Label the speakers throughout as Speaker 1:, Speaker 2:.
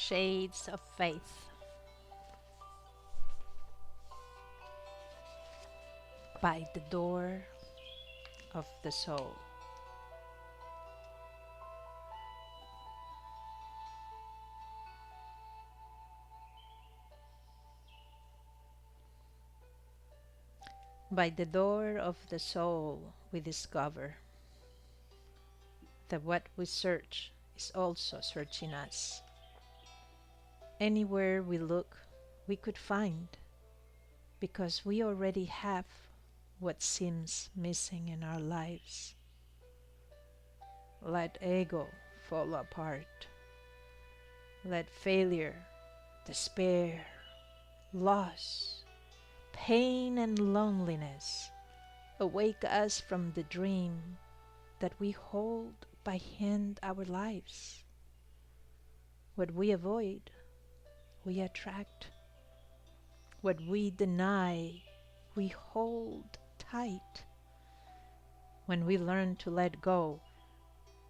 Speaker 1: Shades of Faith by the door of the soul. By the door of the soul, we discover that what we search is also searching us. Anywhere we look, we could find, because we already have what seems missing in our lives. Let ego fall apart. Let failure, despair, loss, pain, and loneliness awake us from the dream that we hold by hand our lives. What we avoid, we attract. What we deny, we hold tight. When we learn to let go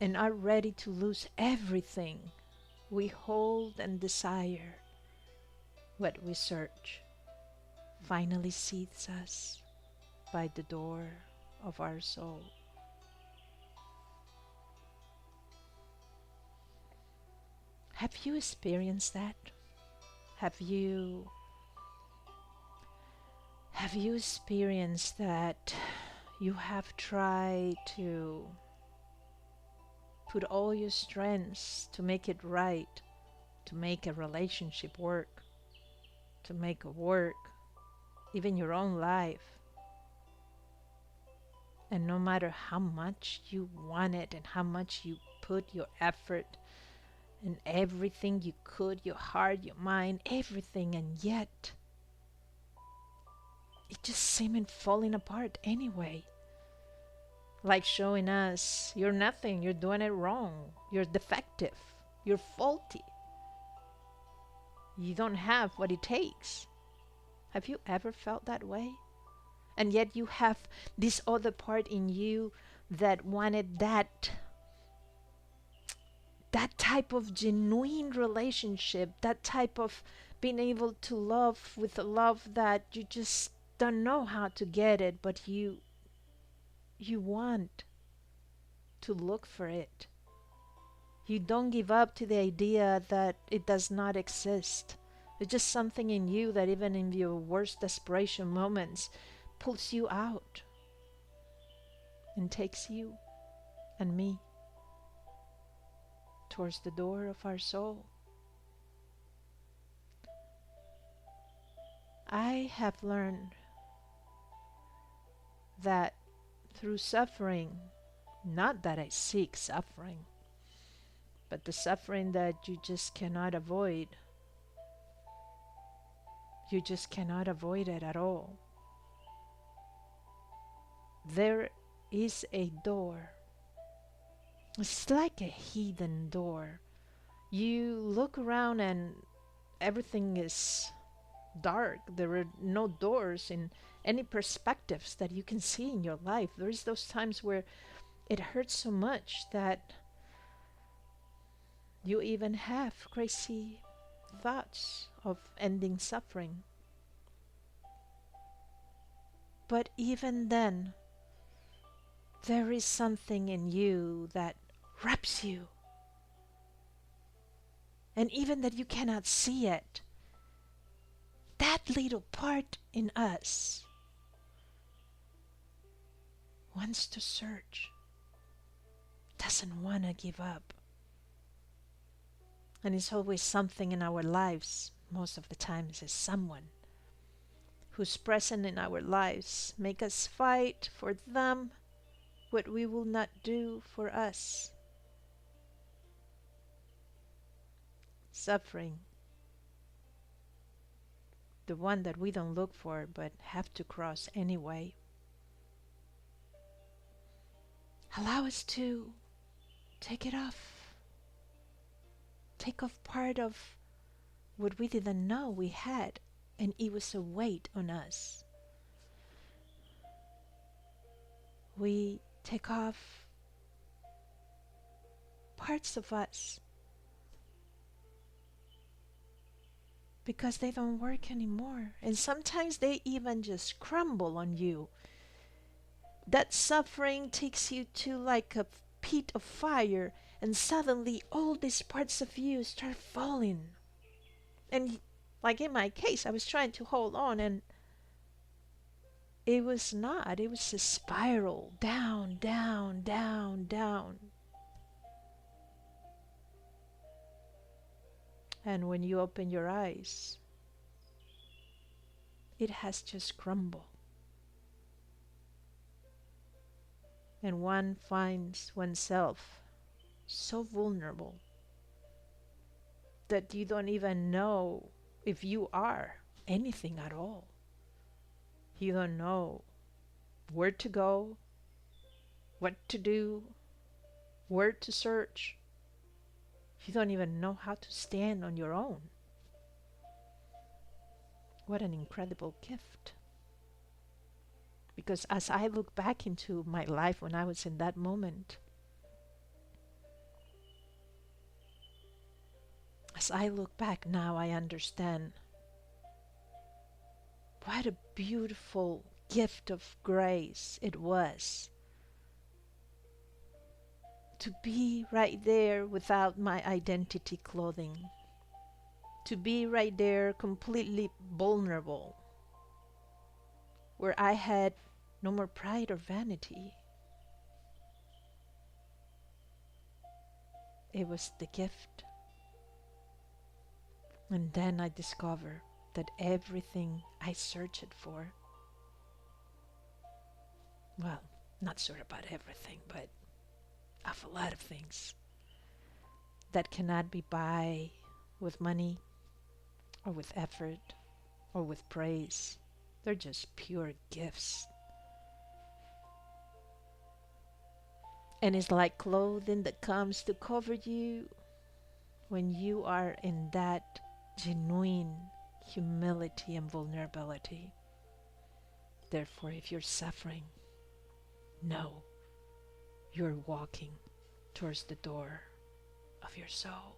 Speaker 1: and are ready to lose everything, we hold and desire. What we search finally seats us by the door of our soul. Have you experienced that? Have you have you experienced that you have tried to put all your strengths to make it right, to make a relationship work, to make it work, even your own life, and no matter how much you want it and how much you put your effort and everything you could, your heart, your mind, everything, and yet it just seemed falling apart anyway. Like showing us, you're nothing, you're doing it wrong, you're defective, you're faulty, you don't have what it takes. Have you ever felt that way? And yet you have this other part in you that wanted that type of genuine relationship, that type of being able to love with a love that you just don't know how to get it, but you want to look for it. You don't give up to the idea that it does not exist. It's just something in you that even in your worst desperation moments pulls you out and takes you and me towards the door of our soul. I have learned that through suffering, not that I seek suffering, but the suffering that you just cannot avoid, you just cannot avoid it at all. There is a door. It's like a hidden door. You look around and everything is dark. There are no doors in any perspectives that you can see in your life. There's those times where it hurts so much that you even have crazy thoughts of ending suffering. But even then, there is something in you that wraps you, and even that you cannot see it, that little part in us wants to search, doesn't want to give up. And it's always something in our lives, most of the times is someone who's present in our lives, make us fight for them what we will not do for us. Suffering, the one that we don't look for but have to cross anyway. Allow us to take it off. Take off part of what we didn't know we had, and it was a weight on us. We take off parts of us because they don't work anymore. And sometimes they even just crumble on you. That suffering takes you to like a pit of fire, and suddenly all these parts of you start falling. And like in my case, I was trying to hold on, and it was not. It was a spiral down, down, down, down. And when you open your eyes, it has just crumbled. And one finds oneself so vulnerable that you don't even know if you are anything at all. You don't know where to go, what to do, where to search. You don't even know how to stand on your own. What an incredible gift. Because as I look back into my life when I was in that moment, as I look back now, I understand what a beautiful gift of grace it was to be right there without my identity clothing, to be right there completely vulnerable, where I had no more pride or vanity. It was the gift. And then I discovered that everything I searched for, well, not sure about everything, but of a lot of things that cannot be buy with money or with effort or with praise. They're just pure gifts. And it's like clothing that comes to cover you when you are in that genuine humility and vulnerability. Therefore, if you're suffering, know you're walking towards the door of your soul.